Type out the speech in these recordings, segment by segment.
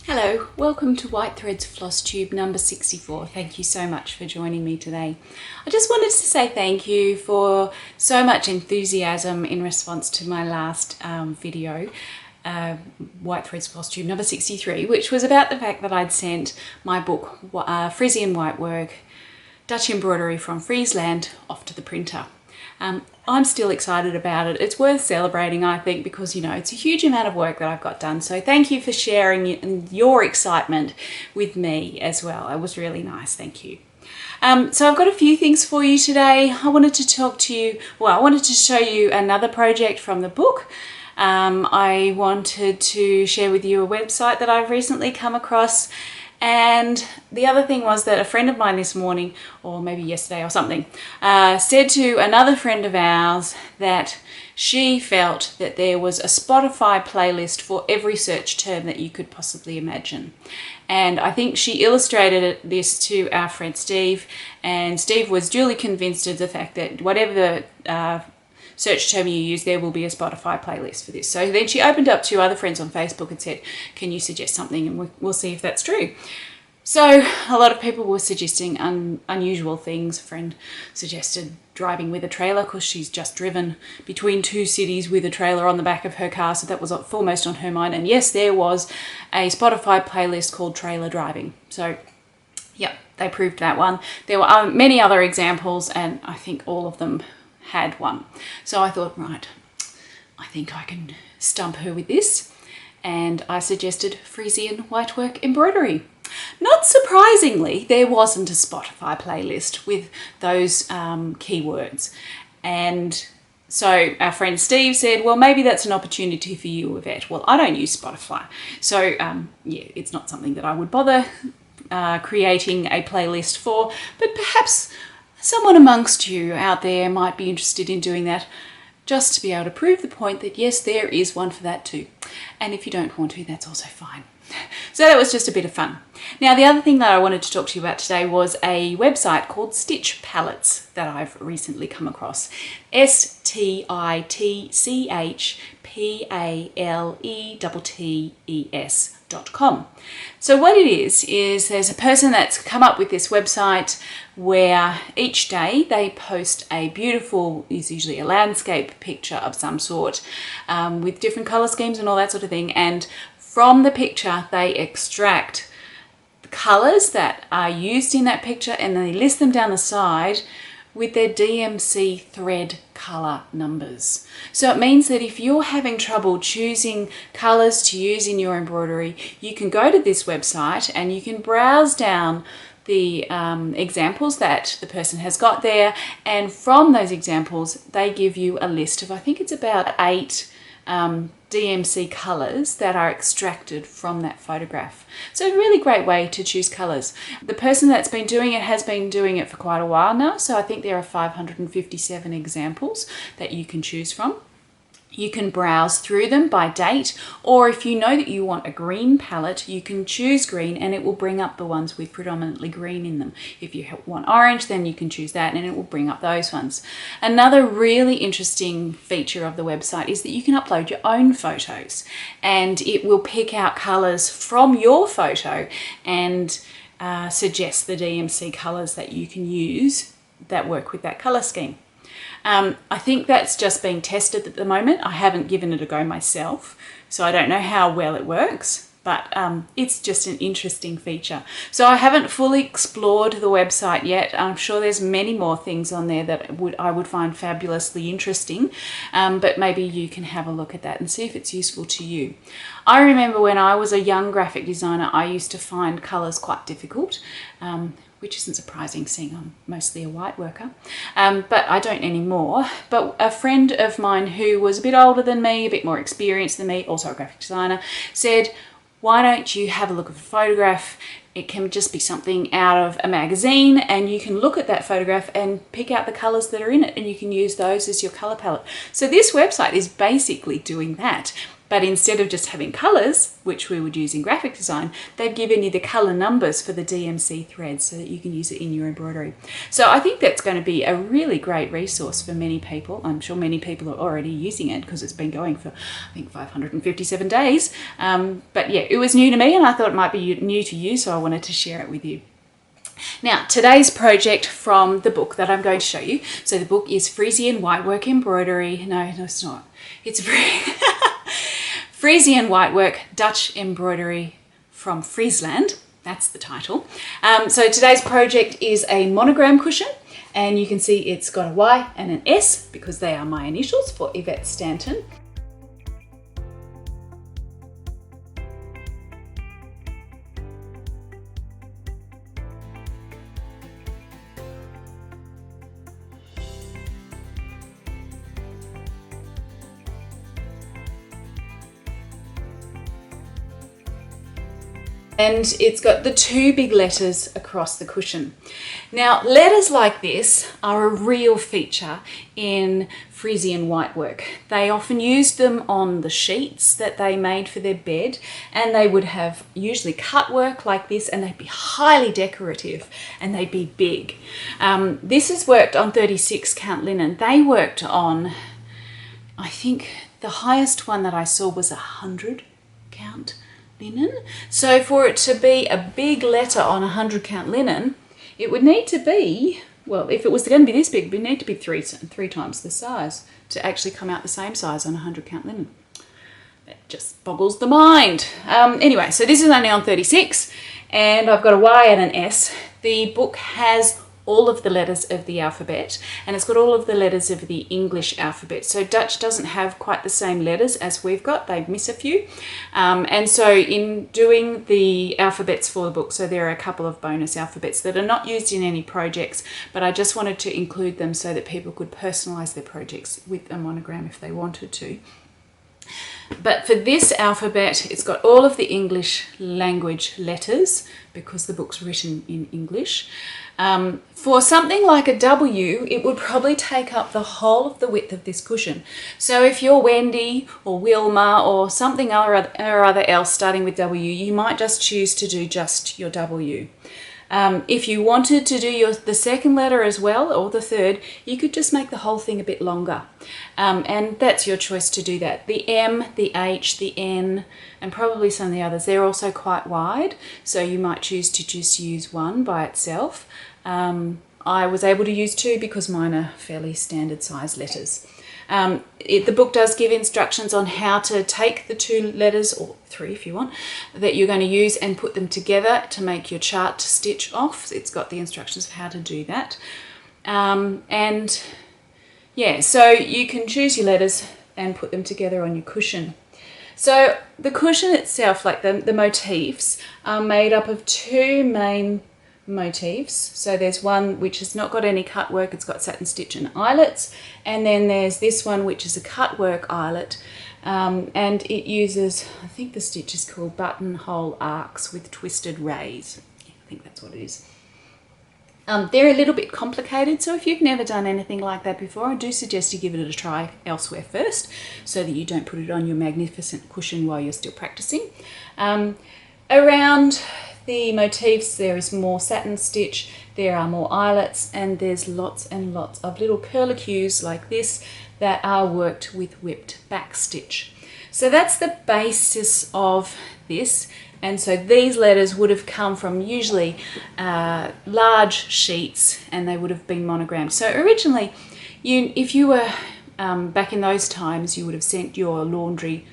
Hello, welcome to White Threads FlossTube number 64. Thank you so much for joining me today. I just wanted to say thank you for so much enthusiasm in response to my last video, White Threads FlossTube number 63, which was about the fact that I'd sent my book, Frisian Whitework, Dutch Embroidery from Friesland, off to the printer. I'm still excited about it. It's worth celebrating, I think, because, you know, it's a huge amount of work that I've got done. So thank you for sharing your excitement with me as well. It was really nice. Thank you. So I've got a few things for you today. I wanted to talk to you, I wanted to show you another project from the book. I wanted to share with you a website that I've recently come across. And the other thing was that a friend of mine this morning, or maybe yesterday or something, said to another friend of ours that she felt that there was a Spotify playlist for every search term that you could possibly imagine. And I think she illustrated this to our friend Steve, and Steve was duly convinced of the fact that whatever the search term you use, there will be a Spotify playlist for this. So then she opened up to other friends on Facebook and said, can you suggest something, and we'll see if that's true. So a lot of people were suggesting unusual things. A friend suggested driving with a trailer because she's just driven between two cities with a trailer on the back of her car, so that was foremost on her mind. And yes, there was a Spotify playlist called Trailer Driving. So yeah, they proved that one. There were many other examples, and I think all of them had one. So I thought, right, I think I can stump her with this. And I suggested Frisian Whitework embroidery. Not surprisingly, there wasn't a Spotify playlist with those keywords. And so our friend Steve said, well, maybe that's an opportunity for you, Yvette. Well, I don't use Spotify. So yeah, it's not something that I would bother creating a playlist for, but perhaps someone amongst you out there might be interested in doing that, just to be able to prove the point that yes, there is one for that too. And if you don't want to, that's also fine. So that was just a bit of fun. Now, the other thing that I wanted to talk to you about today was a website called Stitch Palettes that I've recently come across. STITCHPALETTES.com. So what it is there's a person that's come up with this website where each day they post a beautiful, is usually a landscape picture of some sort, with different color schemes and all that sort of thing. And from the picture, they extract the colors that are used in that picture, and then they list them down the side with their DMC thread color numbers. So it means that if you're having trouble choosing colors to use in your embroidery, you can go to this website and you can browse down the examples that the person has got there, and from those examples they give you a list of, I think it's about 8 DMC colors that are extracted from that photograph. So a really great way to choose colors. The person that's been doing it has been doing it for quite a while now, so I think there are 557 examples that you can choose from. You can browse through them by date, or if you know that you want a green palette, you can choose green and it will bring up the ones with predominantly green in them. If you want orange, then you can choose that and it will bring up those ones. Another really interesting feature of the website is that you can upload your own photos, and it will pick out colors from your photo and suggest the DMC colors that you can use that work with that color scheme. I think that's just being tested at the moment. I haven't given it a go myself, so I don't know how well it works, but it's just an interesting feature. So I haven't fully explored the website yet. I'm sure there's many more things on there that I would find fabulously interesting, but maybe you can have a look at that and see if it's useful to you. I remember when I was a young graphic designer, I used to find colours quite difficult, which isn't surprising seeing I'm mostly a white worker, but I don't anymore. But a friend of mine who was a bit older than me, a bit more experienced than me, also a graphic designer, said, why don't you have a look at the photograph? It can just be something out of a magazine, and you can look at that photograph and pick out the colors that are in it, and you can use those as your color palette. So this website is basically doing that. But instead of just having colours, which we would use in graphic design, they've given you the colour numbers for the DMC threads so that you can use it in your embroidery. So I think that's going to be a really great resource for many people. I'm sure many people are already using it because it's been going for, I think, 557 days. But yeah, it was new to me and I thought it might be new to you, so I wanted to share it with you. Now, today's project from the book that I'm going to show you. So the book is Frisian Whitework Embroidery. No, it's not. It's Frisian Whitework Dutch Embroidery from Friesland. That's the title. So today's project is a monogram cushion, and you can see it's got a Y and an S because they are my initials for Yvette Stanton. And it's got the two big letters across the cushion. Now, letters like this are a real feature in Frisian Whitework. They often used them on the sheets that they made for their bed, and they would have usually cut work like this, and they'd be highly decorative and they'd be big. This is worked on 36 count linen. They worked on, I think the highest one that I saw was 100 count linen. So for it to be a big letter on 100 count linen, it would need to be, well, if it was going to be this big, it would need to be three times the size to actually come out the same size on 100 count linen. That just boggles the mind. Anyway, so this is only on 36 and I've got a Y and an S. The book has all of the letters of the alphabet, and it's got all of the letters of the English alphabet. So Dutch doesn't have quite the same letters as we've got, they miss a few. And so in doing the alphabets for the book, so there are a couple of bonus alphabets that are not used in any projects, but I just wanted to include them so that people could personalize their projects with a monogram if they wanted to. But for this alphabet, it's got all of the English language letters because the book's written in English. For something like a W, it would probably take up the whole of the width of this cushion. So if you're Wendy or Wilma or something or other else starting with W, you might just choose to do just your W. If you wanted to do the second letter as well, or the third, you could just make the whole thing a bit longer. And that's your choice to do that. The M, the H, the N, and probably some of the others, they're also quite wide, so you might choose to just use one by itself. I was able to use two because mine are fairly standard size letters. The book does give instructions on how to take the two letters, or three if you want, that you're going to use and put them together to make your chart to stitch off. It's got the instructions of how to do that. And yeah, so you can choose your letters and put them together on your cushion. So the cushion itself, like the motifs, are made up of two main motifs. So there's one which has not got any cut work, it's got satin stitch and eyelets, and then there's this one which is a cut work eyelet, and it uses, I think the stitch is called buttonhole arcs with twisted rays. Yeah, I think that's what it is. They're a little bit complicated, so if you've never done anything like that before, I do suggest you give it a try elsewhere first so that you don't put it on your magnificent cushion while you're still practicing. Around the motifs there is more satin stitch, there are more eyelets, and there's lots and lots of little curlicues like this that are worked with whipped back stitch. So that's the basis of this, and so these letters would have come from usually large sheets, and they would have been monogrammed. So originally, if you were back in those times, you would have sent your laundry,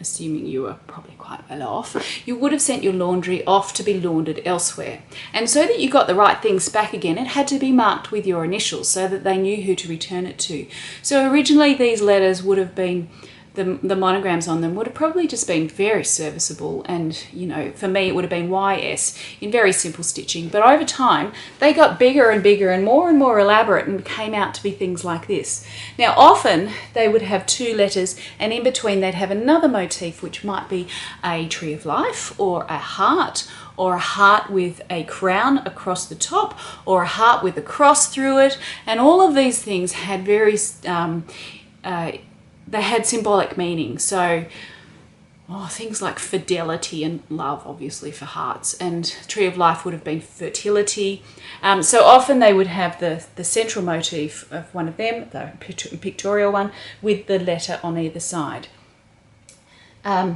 assuming you were probably quite well off, you would have sent your laundry off to be laundered elsewhere. And so that you got the right things back again, it had to be marked with your initials so that they knew who to return it to. So originally these letters would have been, the monograms on them would have probably just been very serviceable, and you know, for me it would have been YS in very simple stitching. But over time they got bigger and bigger and more elaborate and came out to be things like this. Now often they would have two letters, and in between they'd have another motif which might be a tree of life or a heart with a crown across the top, or a heart with a cross through it, and all of these things had very they had symbolic meaning. So things like fidelity and love, obviously for hearts, and Tree of Life would have been fertility. So often they would have the central motif of one of them, the pictorial one, with the letter on either side.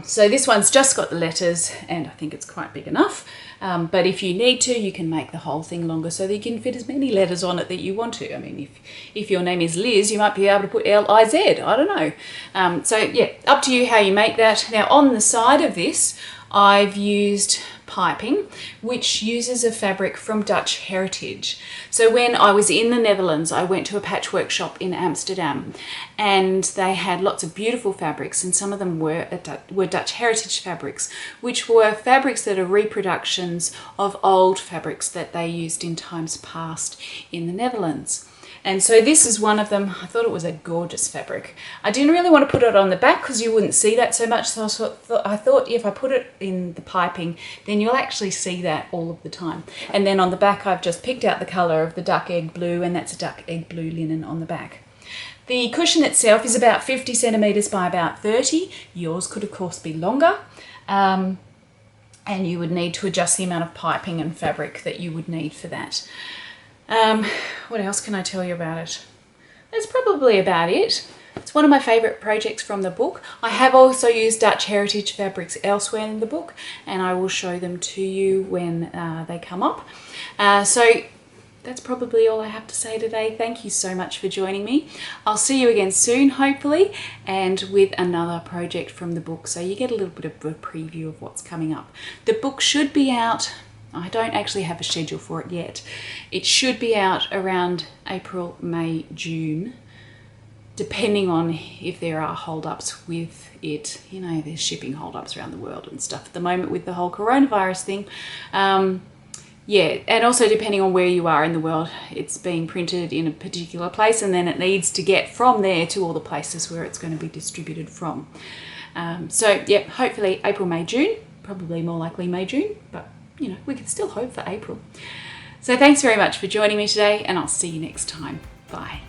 So this one's just got the letters, and I think it's quite big enough. But if you need to, you can make the whole thing longer so that you can fit as many letters on it that you want to. I mean, if your name is Liz, you might be able to put L-I-Z, I don't know. So yeah, up to you how you make that. Now on the side of this, I've used piping, which uses a fabric from Dutch heritage. So when I was in the Netherlands, I went to a patchwork shop in Amsterdam, and they had lots of beautiful fabrics, and some of them were Dutch heritage fabrics, which were fabrics that are reproductions of old fabrics that they used in times past in the Netherlands. And so this is one of them. I thought it was a gorgeous fabric. I didn't really want to put it on the back because you wouldn't see that so much. So I thought if I put it in the piping, then you'll actually see that all of the time. And then on the back, I've just picked out the colour of the duck egg blue, and that's a duck egg blue linen on the back. The cushion itself is about 50 centimetres by about 30. Yours could, of course, be longer. And you would need to adjust the amount of piping and fabric that you would need for that. What else can I tell you about it? That's probably about it. It's one of my favourite projects from the book. I have also used Dutch heritage fabrics elsewhere in the book, and I will show them to you when they come up. So that's probably all I have to say today. Thank you so much for joining me. I'll see you again soon, hopefully, and with another project from the book, so you get a little bit of a preview of what's coming up. The book should be out. I don't actually have a schedule for it yet. It should be out around April, May, June, depending on if there are hold-ups with it. You know, there's shipping hold-ups around the world and stuff at the moment with the whole coronavirus thing. Yeah, and also depending on where you are in the world, it's being printed in a particular place, and then it needs to get from there to all the places where it's going to be distributed from. So yeah, hopefully April, May, June, probably more likely May, June, but you know, we can still hope for April. So thanks very much for joining me today, and I'll see you next time. Bye.